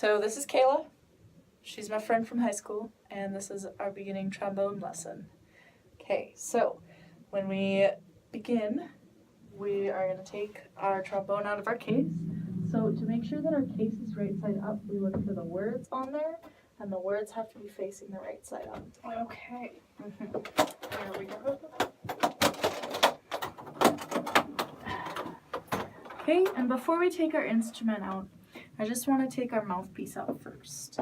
So this is Kayla. She's my friend from high school, and this is our beginning trombone lesson. Okay, so when we begin, we are going to take our trombone out of our case. So to make sure that our case is right side up, we look for the words on there, and the words have to be facing the right side up. Okay. There we go. Okay, and before we take our instrument out, I just want to take our mouthpiece out first.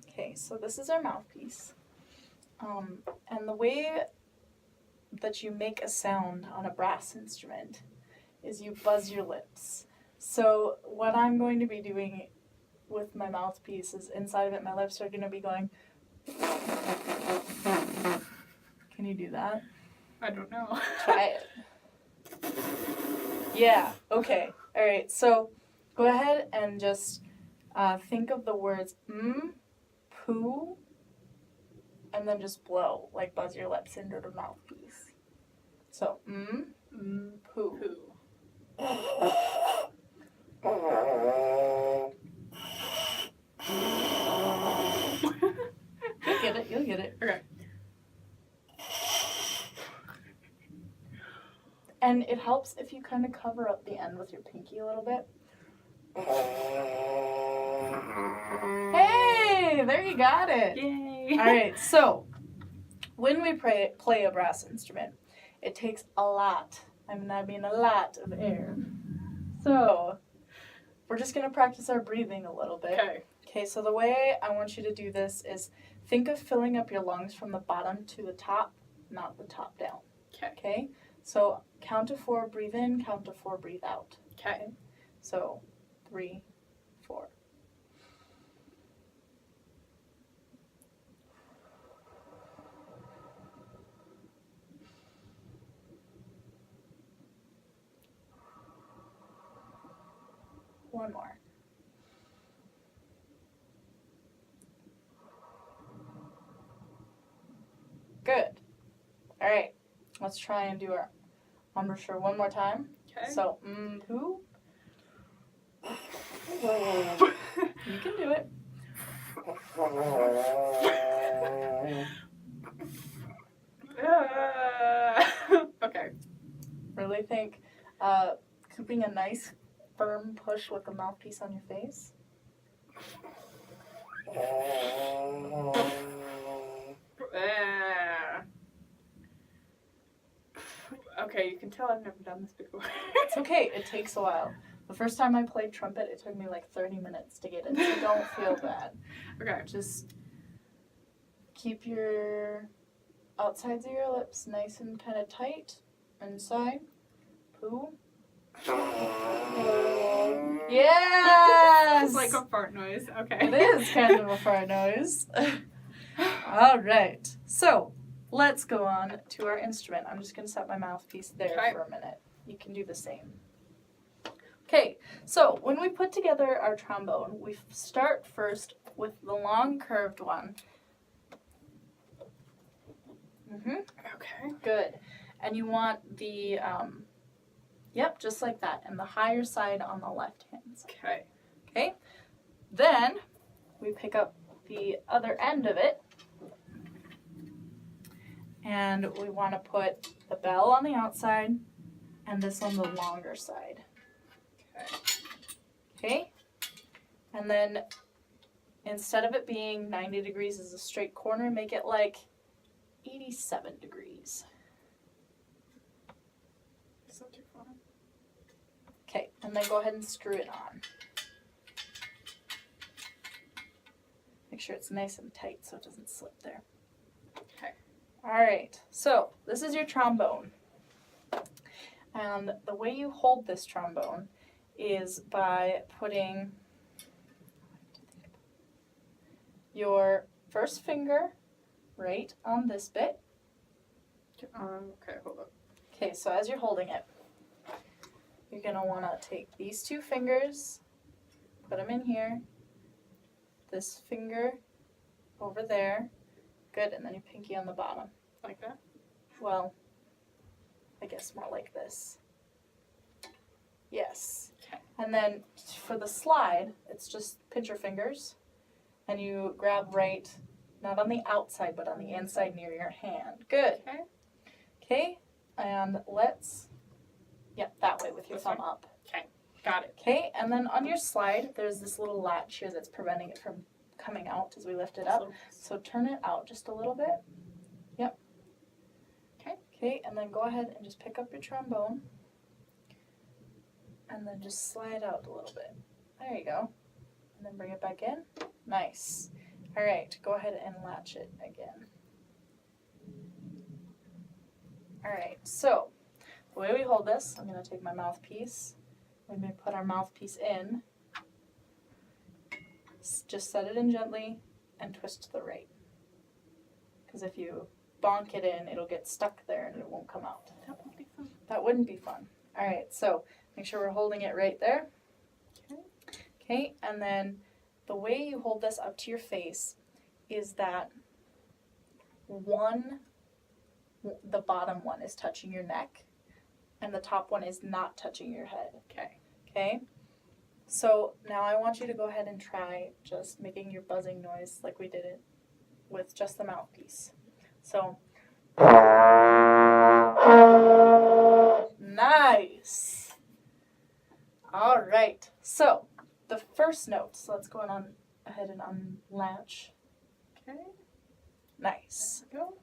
Okay, so this is our mouthpiece. And the way that you make a sound on a brass instrument is you buzz your lips. So what I'm going to be doing with my mouthpiece is inside of it, my lips are going to be going. Can you do that? I don't know. Try it. Yeah, okay. All right, so go ahead and just think of the words poo, and then just blow, like buzz your lips into the mouthpiece. So, poo. You'll get it. Okay. And it helps if you kind of cover up the end with your pinky a little bit. Hey, there you got it. Yay. All right, so when we play a brass instrument, it takes a lot, I mean a lot of air. So we're just going to practice our breathing a little bit. Okay, so the way I want you to do this is think of filling up your lungs from the bottom to the top, not the top down. Okay? So count to 4, breathe in, count to 4, breathe out. Okay. So 3, 4. One more. Good. All right. Let's try and do our embouchure one more time. Okay. So, poo. You can do it. Okay. Really think keeping a nice firm push with the mouthpiece on your face. Okay, you can tell I've never done this before. It's okay. It takes a while. The first time I played trumpet, it took me like 30 minutes to get it, so don't feel bad. Okay. Just keep your outsides of your lips nice and kind of tight. Inside. Poo. Yes! It's like a fart noise. Okay. It is kind of a fart noise. All right. So let's go on to our instrument. I'm just going to set my mouthpiece there for a minute. You can do the same. Okay, so when we put together our trombone, we start first with the long curved one. Okay. Good. And you want the, just like that, and the higher side on the left hand side. Okay. Okay? Then we pick up the other end of it, and we want to put the bell on the outside and this on the longer side. Okay? And then instead of it being 90 degrees as a straight corner, make it like 87 degrees. Is that too far? Okay, and then go ahead and screw it on. Make sure it's nice and tight so it doesn't slip there. Okay. All right, so this is your trombone. And the way you hold this trombone is by putting your first finger right on this bit. Okay, hold on. Okay, so as you're holding it, you're going to want to take these 2 fingers, put them in here, this finger over there, good, and then your pinky on the bottom. Like that? Well, I guess more like this. Yes. And then for the slide, it's just pinch your fingers and you grab right, not on the outside, but on the inside near your hand. Good. Okay. Okay, and let's, that way with your This thumb way? up. Okay. Got it. Okay, and then on your slide, there's this little latch here that's preventing it from coming out as we lift it up. So turn it out just a little bit. Yep. Okay. Okay, and then go ahead and just pick up your trombone. And then just slide out a little bit. There you go. And then bring it back in. Nice. All right, go ahead and latch it again. All right, so the way we hold this, I'm going to take my mouthpiece. We're going to put our mouthpiece in. Just set it in gently and twist to the right. Because if you bonk it in, it'll get stuck there and it won't come out. That won't be fun. That wouldn't be fun. All right, so make sure we're holding it right there. Okay. Okay, and then the way you hold this up to your face is that the bottom one is touching your neck and the top one is not touching your head. Okay. Okay? So now I want you to go ahead and try just making your buzzing noise like we did it with just the mouthpiece. So, nice. All right. So, the first note. So let's go on ahead and unlatch. Okay. Nice. There we go.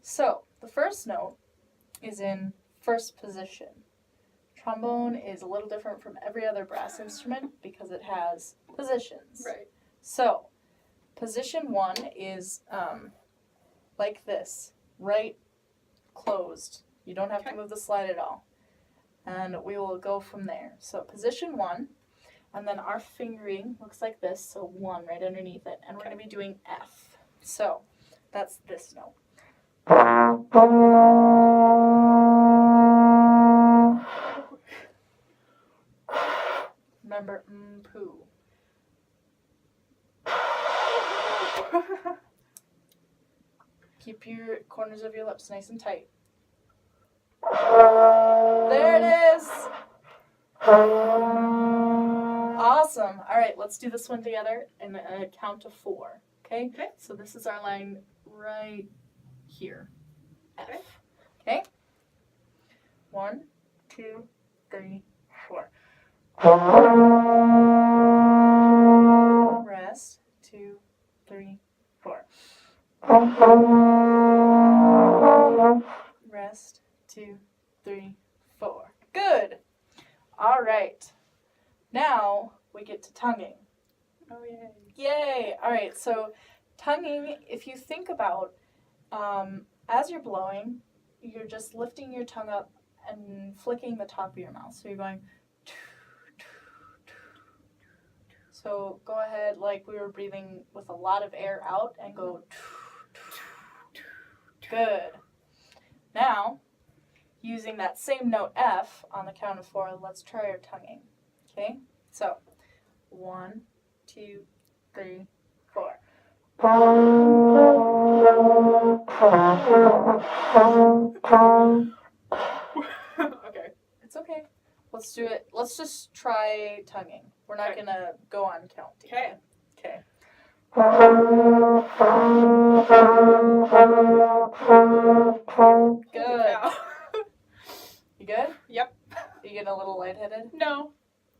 So, the first note is in first position. Trombone is a little different from every other brass instrument because it has positions. Right. So, position 1 is like this, right closed. You don't have to move the slide at all. And we will go from there. So, position 1, and then our fingering looks like this, so 1 right underneath it. And we're going to be doing F. So, that's this note. Remember, poo. Keep your corners of your lips nice and tight. There it is. Awesome. All right, let's do this one together in a count of 4. Okay? Okay. So this is our line right here. F. Okay. Okay? 1, 2, 3, 4. Rest. 2, 3, 4. Rest. 2, 3, 4. Good. All right. Now we get to tonguing. Oh, yay. Yay. All right. So tonguing, if you think about, as you're blowing, you're just lifting your tongue up and flicking the top of your mouth. So you're going. So go ahead, like we were breathing with a lot of air out, and go. Good. Now, using that same note F on the count of 4, let's try our tonguing. Okay? So, 1, 2, 3, 4. Okay. It's okay. Let's do it. Let's just try tonguing. We're not Okay. gonna go on counting. Okay. Okay. Good. Ow. You good? Yep. You getting a little lightheaded? No.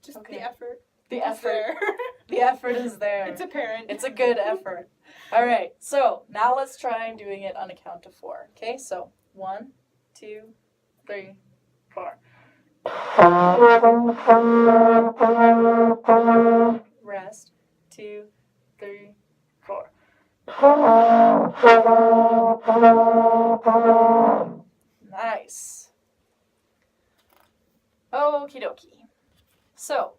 Just Okay. the effort. The It's effort. there. The effort is there. It's apparent. It's a good effort. All right. So now let's try doing it on a count of 4. Okay. So 1, 2, 3, 4. Rest. 2, 3, 4. Nice. Okie dokie. So,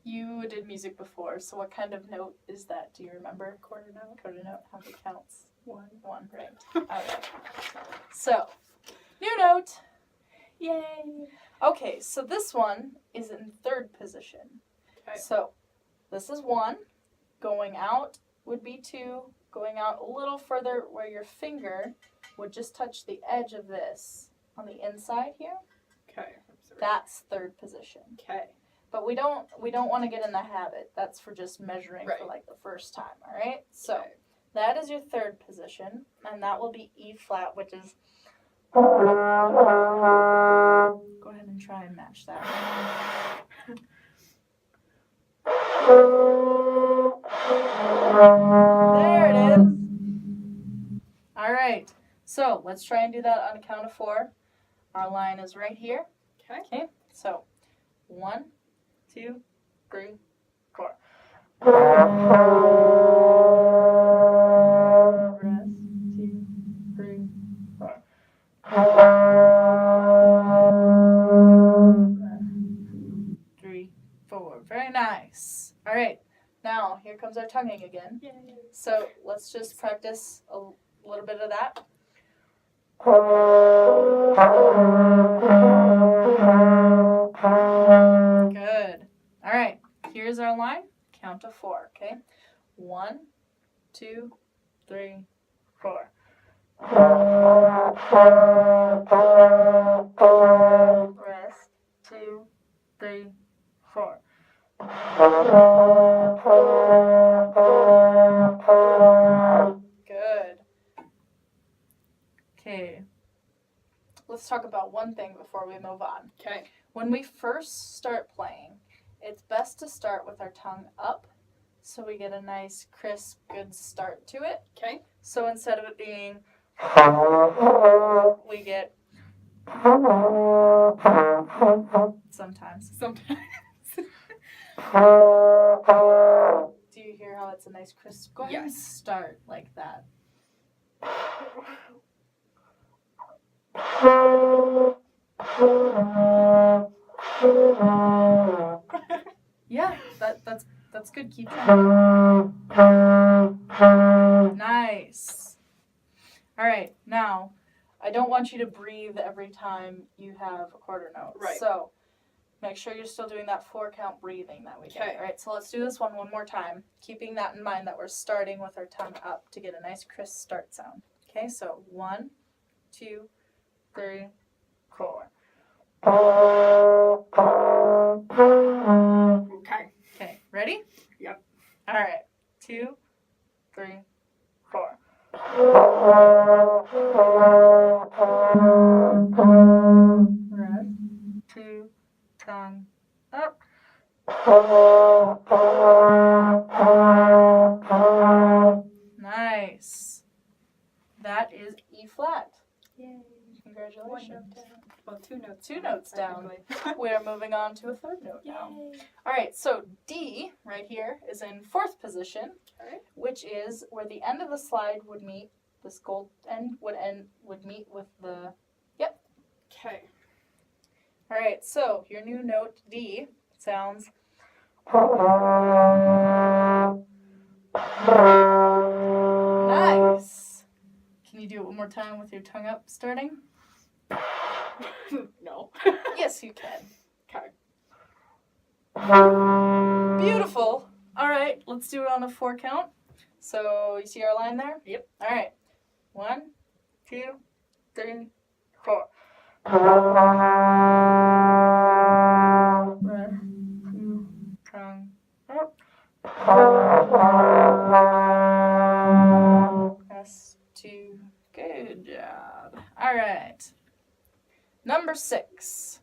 you did music before, so what kind of note is that? Do you remember? Quarter note. Quarter note? How many counts? 1. 1, right. Alright. So, new note. Yay. Okay, so this one is in third position. Okay. So, this is 1. Going out would be 2. Going out a little further where your finger would just touch the edge of this on the inside here. Okay. That's third position. Okay. But we don't want to get in the habit. That's for just measuring for Right. like the first time, all right? So Okay. that is your third position, and that will be E flat, which is. Go ahead and try and match that. There it is. All right. So let's try and do that on a count of 4. Our line is right here. Okay. Okay. So 1, 2, 3, 4. Rest. 2, 3, 4. Rest. 2, 3, 4. Very nice. All right. Now here comes our tonguing again. Yay. So let's just practice a little bit of that. Good. All right. Here's our line. Count to 4. Okay. 1, 2, 3, 4. Rest. 2, 3, 4. Good. Okay. Let's talk about one thing before we move on. Okay. When we first start playing, it's best to start with our tongue up so we get a nice, crisp, good start to it. Okay. So instead of it being, we get sometimes. Sometimes. Do you hear how it's a nice, crisp? Go ahead and Yes. start like that. Yeah, that's good. Keep trying. Nice. All right, now I don't want you to breathe every time you have a quarter note. Right. So make sure you're still doing that 4 count breathing that we did. Okay. All right, so let's do this one more time, keeping that in mind that we're starting with our tongue up to get a nice crisp start sound. Okay, so 1, 2, 3, 4. Okay. Okay, ready? Yep. All right, 2, 3, 4. Rest. 2, tongue up. Nice. That is E flat. Yay. Congratulations. Well, 2 notes. 2 notes down. technically. We are moving on to a third note now. Yay. All right, so D right here is in 4th position, Okay. which is where the end of the slide would meet. This gold end would meet with the. Okay. All right, so your new note D sounds. Nice. Can you do it one more time with your tongue up starting? No. Yes, you can. Okay. Beautiful. All right, let's do it on a 4 count. So you see our line there? Yep. All right. 1, 2, 3, 4. Breath, 2, tongue up. Press 2. Good job. All right. Number 6.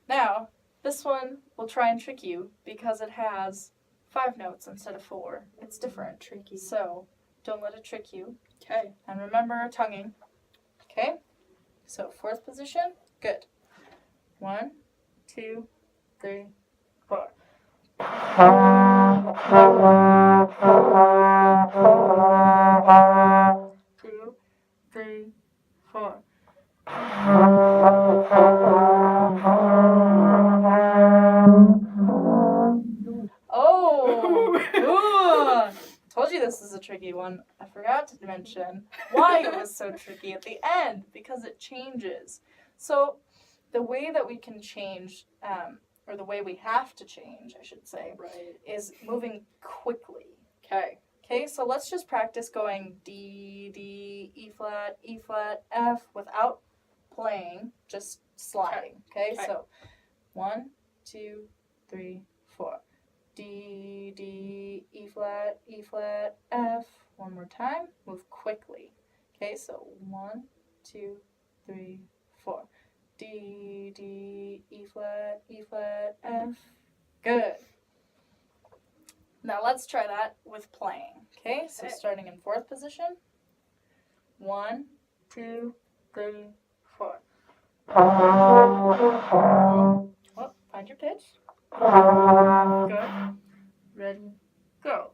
Now, this one will try and trick you because it has 5 notes instead of 4. It's different. Tricky. So don't let it trick you. Okay. And remember our tonguing. Okay? So 4th position. Good. 1, 2, 3, 4. 2, 3, 4. Oh! Ooh. Told you this is a tricky one. I forgot to mention why it was so tricky at the end, because it changes. So the way that we can change, or the way we have to change, I should say, Right. is moving quickly. Okay. Okay, so let's just practice going D, D, E flat, F without playing, just sliding. Okay, Okay. so 1, 2, 3, 4. D, D, E flat, F. One more time. Move quickly. Okay, so 1, 2, 3, 4. D, D, E flat, F. Good. Now let's try that with playing. Okay, so Okay. starting in 4th position. 1, 2, 3, 4. Oh, find your pitch. Good. Ready, go.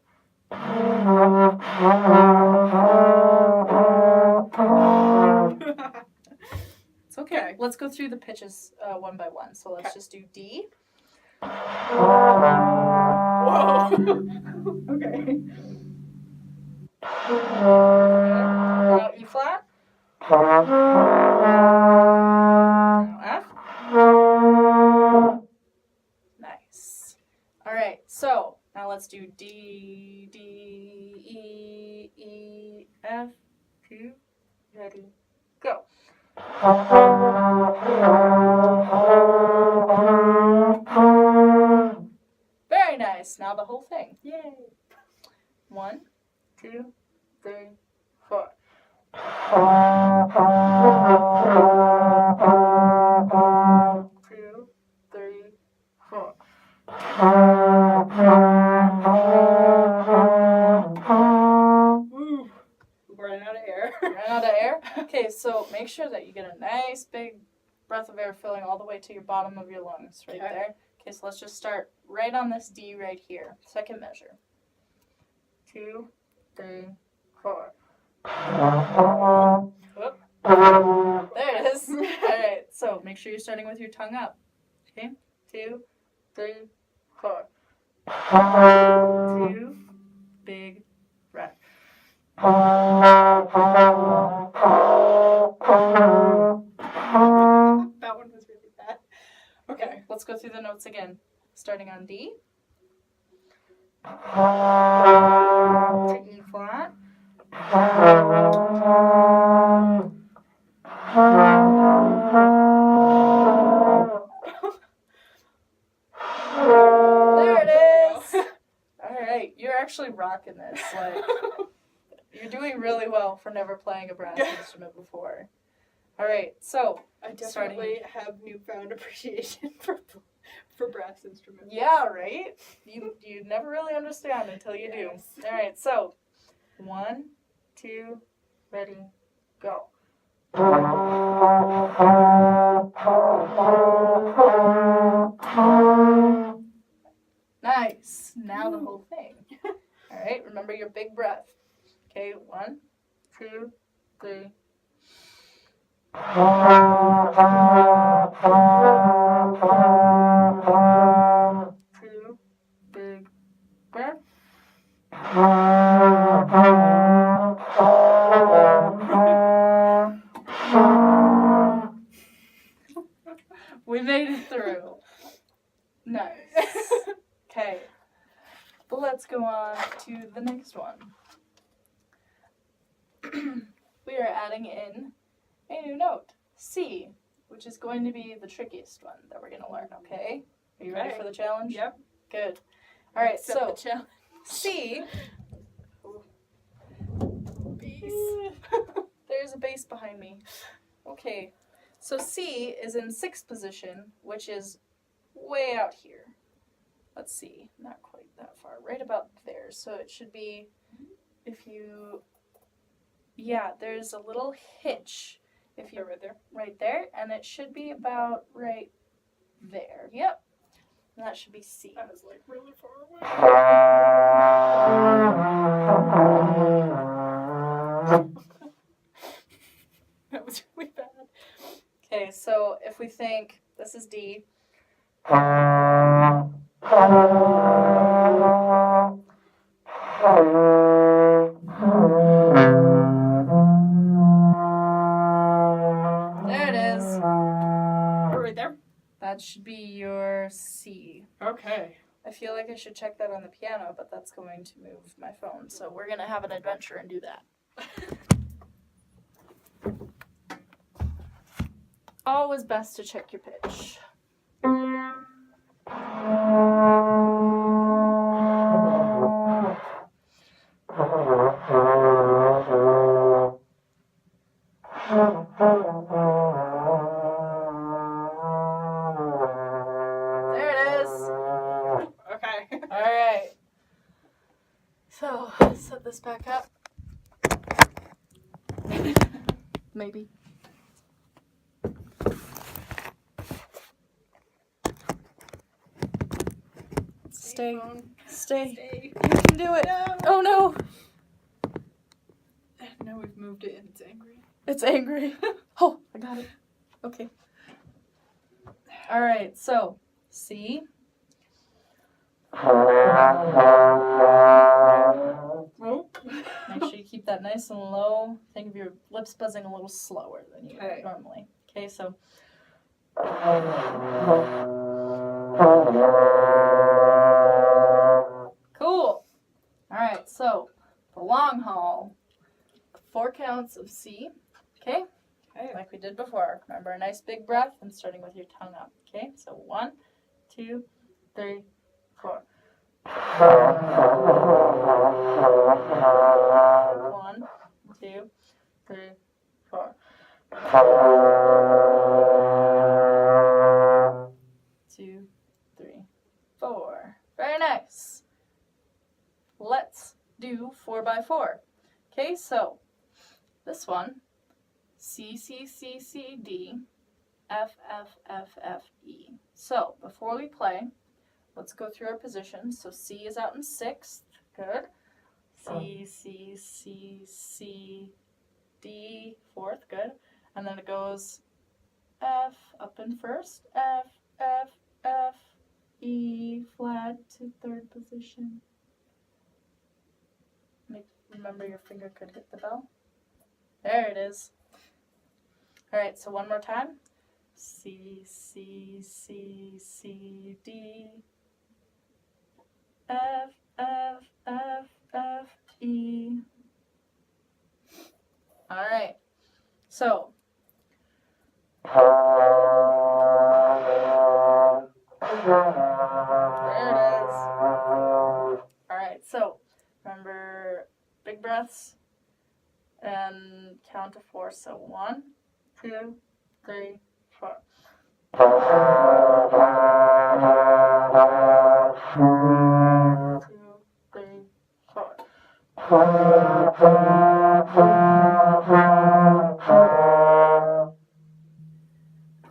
It's okay. Let's go through the pitches one by one. So let's just do D. Whoa. Okay. Now E flat. Now F. Nice. All right. So now let's do D, D, E, E, F. 2. Ready, go. Very nice. Now the whole thing. Yay. 1, 2, 3, 4. 2, 3, 4. Woo. Running out of air. Ran out of air? Okay, so make sure that you get a nice big breath of air filling all the way to your bottom of your lungs right Okay. there. Okay, so let's just start right on this D right here. Second measure. 2, 3, 4. Whoop. There it is. All right, so make sure you're starting with your tongue up. Okay, 2, 3, 4. 2, big breath. That one was really bad. Okay, let's go through the notes again. Starting on D. To E flat. There it is. All right, you're actually rocking this. Like, you're doing really well for never playing a brass instrument before. All right, so I definitely have newfound appreciation for brass instruments. yeah, right. You never really understand until you do. Yes. All right, so 1, 2, ready, go. Nice. Now the whole thing. All right, remember your big breath. Okay, 1, 2, 3. Two, big breath. We made it through. Nice. Okay. But let's go on to the next one. We are adding in a new note, C, which is going to be the trickiest one that we're going to learn, okay? Are you ready Okay. for the challenge? Yep. Good. All right, Accept so the challenge. C, Bass. there's a bass behind me. Okay, so C is in 6th position, which is way out here. Let's see, not quite that far, right about there. So it should be, if you, yeah, there's a little hitch. If you right there, and it should be about right there. Yep, and that should be C. That was like really far away. That was really bad. Okay, so if we think this is D. There it is. Right there? That should be your C. Okay. I feel like I should check that on the piano, but that's going to move my phone. So we're going to have an adventure and do that. always best to check your pitch. There it is. Okay. All right. So, set this back up. Maybe. Stay. Stay. You can do it. No. Oh no. Now we've moved it and it's angry. It's angry. Oh, I got it. Okay. All right. So, C. Make sure you keep that nice and low. Think of your lips buzzing a little slower than you would normally. Okay, so. Cool. All right, so the long haul, 4 counts of C. Okay, like we did before. Remember, a nice big breath and starting with your tongue up. Okay, so 1, 2, 3, 4. 1, 2, 3, 4. 2, 3, 4. Very nice. Let's do 4x4. Okay, so this one, C, C, C, C, D, F, F, F, F, E. So before we play, let's go through our positions. So C is out in 6th. Good. C, C, C, C, D, 4th. Good. And then it goes F up in 1st. F, F, F, E flat to 3rd position. Remember your finger could hit the bell. There it is. All right, so one more time. C, C, C, C, D, F, F, F, F, E. All right, so. There it is. All right, so remember big breaths and count to 4. So 1, 2, 3, 4. 2, 3, 4.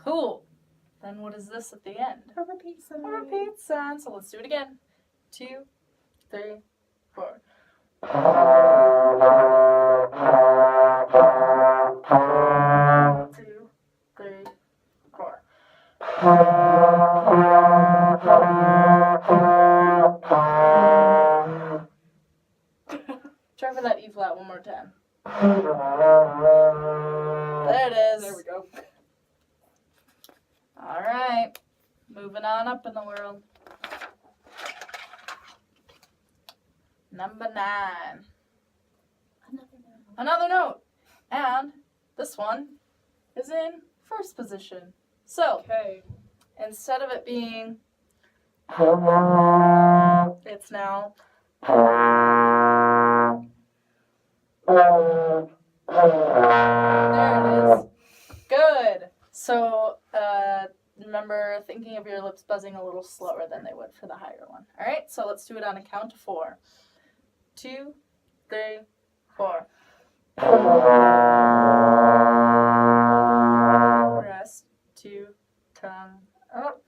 Cool. Then what is this at the end? A repeat sign. A repeat sign. So let's do it again. 2, 3, 4. 2, 3, 4. Try for that E flat one more time. There it is. There we go. All right. Moving on up in the world. Number 9. Another note. And this one is in 1st position. So, instead of it being, it's now. There it is. Good. So, remember thinking of your lips buzzing a little slower than they would for the higher one. All right, so let's do it on a count of 4. 2, 3, 4. Rest, 2, tongue up.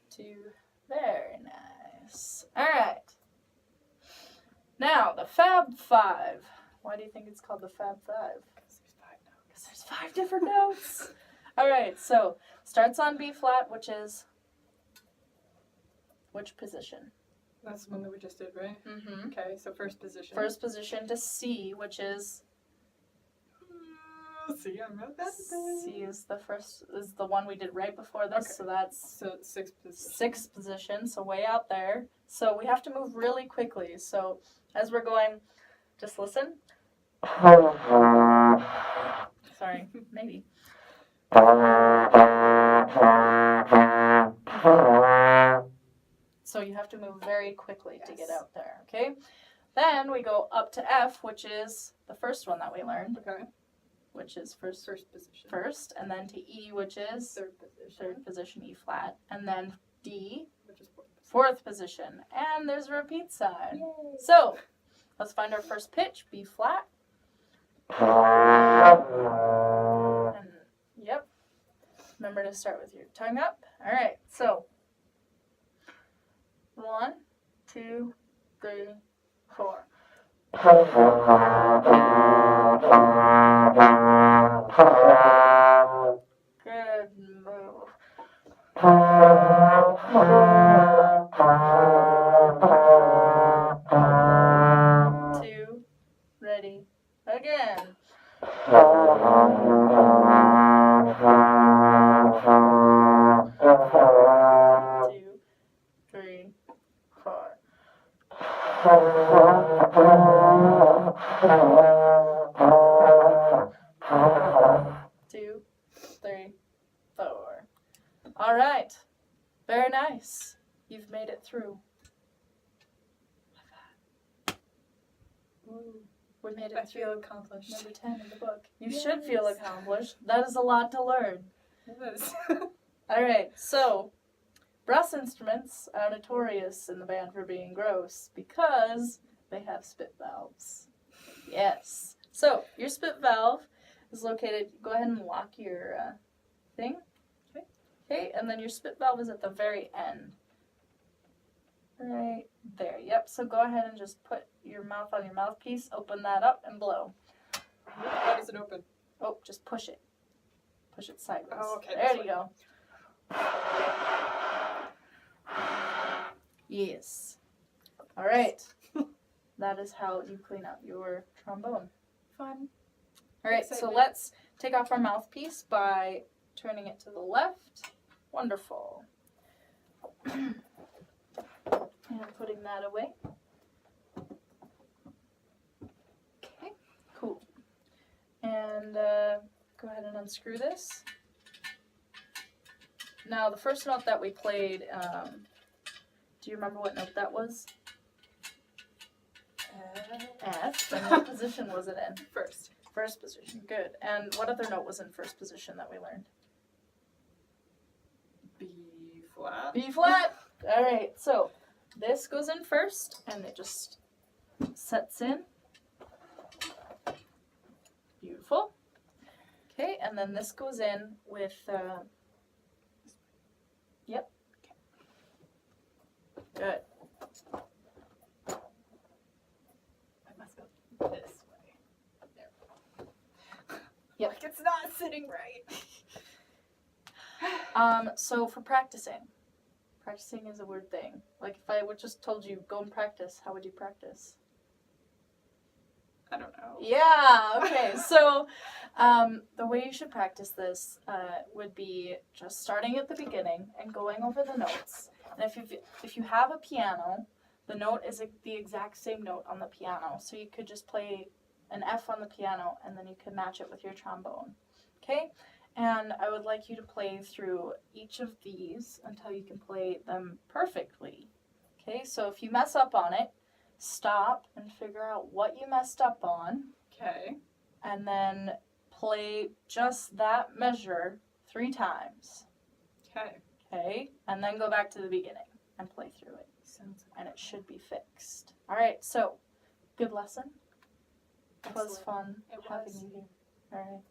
2, very nice. All right. Now, the Fab 5. Why do you think it's called the Fab 5? Because there's 5 different notes. All right, so starts on B flat, which is which position? That's the one that we just did, right? Mm-hmm. Okay, so 1st position. 1st position to C, which is C. I wrote that. C is the one we did right before this, Okay. so that's 6th position. 6th position, so way out there. So we have to move really quickly. So as we're going, just listen. Sorry, maybe. So you have to move very quickly to get out there, okay? Then we go up to F, which is the first one that we learned, Okay. which is first, First position. and then to E, which is Third position. third position, E flat, and then D, Which is fourth position, and there's a repeat sign. Yay. So let's find our first pitch, B flat. And, yep. Remember to start with your tongue up. All right, so 1, 2, 3, 4. Good move. 2, ready, again. 2, 3, 4. 2, 3, 4. All right. Very nice. You've made it through. We made it I through feel accomplished. number 10 in the book. You Yes. should feel accomplished. That is a lot to learn. Yes. All right. So, brass instruments are notorious in the band for being gross because they have spit valves. Yes. So, your spit valve is located, go ahead and lock your thing. Okay, and then your spit valve is at the very end. Right there. Yep, so go ahead and just put your mouth on your mouthpiece, open that up, and blow. How does it open? Oh, just push it. Push it sideways. Oh, okay, There this you go. Yes. All right. That is how you clean up your trombone. Fun. All right, so Excitement. let's take off our mouthpiece by turning it to the left. Wonderful. And putting that away. Okay, cool. And go ahead and unscrew this. Now, the first note that we played, do you remember what note that was? F. And what position was it in? First. First position, good. And what other note was in first position that we learned? B flat. B flat. All right, so this goes in first, and it just sets in. Beautiful. Okay, and then this goes in with, yep. Good. I must go this way. There. Yep. Like it's not sitting right. So for practicing is a weird thing. Like if I would just told you go and practice, how would you practice? I don't know. Yeah, okay. So the way you should practice this would be just starting at the beginning and going over the notes. And if you have a piano, the note is the exact same note on the piano. So you could just play an F on the piano and then you could match it with your trombone. Okay? And I would like you to play through each of these until you can play them perfectly. Okay? So if you mess up on it, stop and figure out what you messed up on. Okay. And then play just that measure 3 times. Okay. Okay? And then go back to the beginning and play through it. Sounds good. And it should be fixed. All right, so good lesson. It was Excellent. fun It having was. you here. All right.